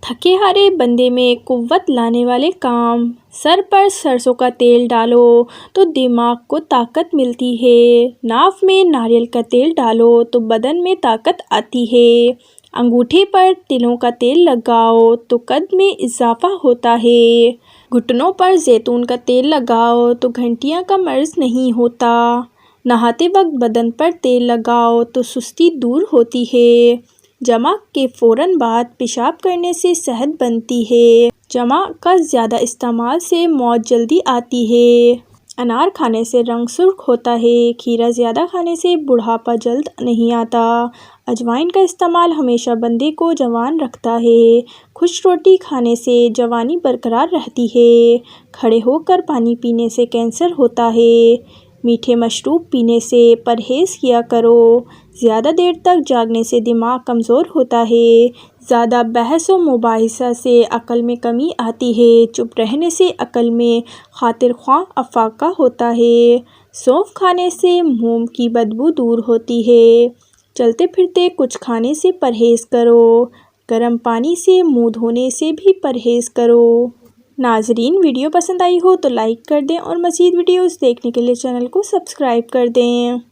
تھکے ہارے بندے میں قوت لانے والے کام۔ سر پر سرسوں کا تیل ڈالو تو دماغ کو طاقت ملتی ہے۔ ناف میں ناریل کا تیل ڈالو تو بدن میں طاقت آتی ہے۔ انگوٹھے پر تلوں کا تیل لگاؤ تو قد میں اضافہ ہوتا ہے۔ گھٹنوں پر زیتون کا تیل لگاؤ تو گھنٹیاں کا مرض نہیں ہوتا۔ نہاتے وقت بدن پر تیل لگاؤ تو سستی دور ہوتی ہے۔ جمع کے فوراً بعد پیشاب کرنے سے صحت بنتی ہے۔ جمع کا زیادہ استعمال سے موت جلدی آتی ہے۔ انار کھانے سے رنگ سرخ ہوتا ہے۔ کھیرا زیادہ کھانے سے بڑھاپا جلد نہیں آتا۔ اجوائن کا استعمال ہمیشہ بندے کو جوان رکھتا ہے۔ خشک روٹی کھانے سے جوانی برقرار رہتی ہے۔ کھڑے ہو کر پانی پینے سے کینسر ہوتا ہے۔ میٹھے مشروب پینے سے پرہیز کیا کرو۔ زیادہ دیر تک جاگنے سے دماغ کمزور ہوتا ہے۔ زیادہ بحث و مباحثہ سے عقل میں کمی آتی ہے۔ چپ رہنے سے عقل میں خاطر خواہ افاقہ ہوتا ہے۔ سونف کھانے سے منہ کی بدبو دور ہوتی ہے۔ چلتے پھرتے کچھ کھانے سے پرہیز کرو۔ گرم پانی سے منہ دھونے سے بھی پرہیز کرو۔ ناظرین، ویڈیو پسند آئی ہو تو لائک کر دیں اور مزید ویڈیوز دیکھنے کے لیے چینل کو سبسکرائب کر دیں۔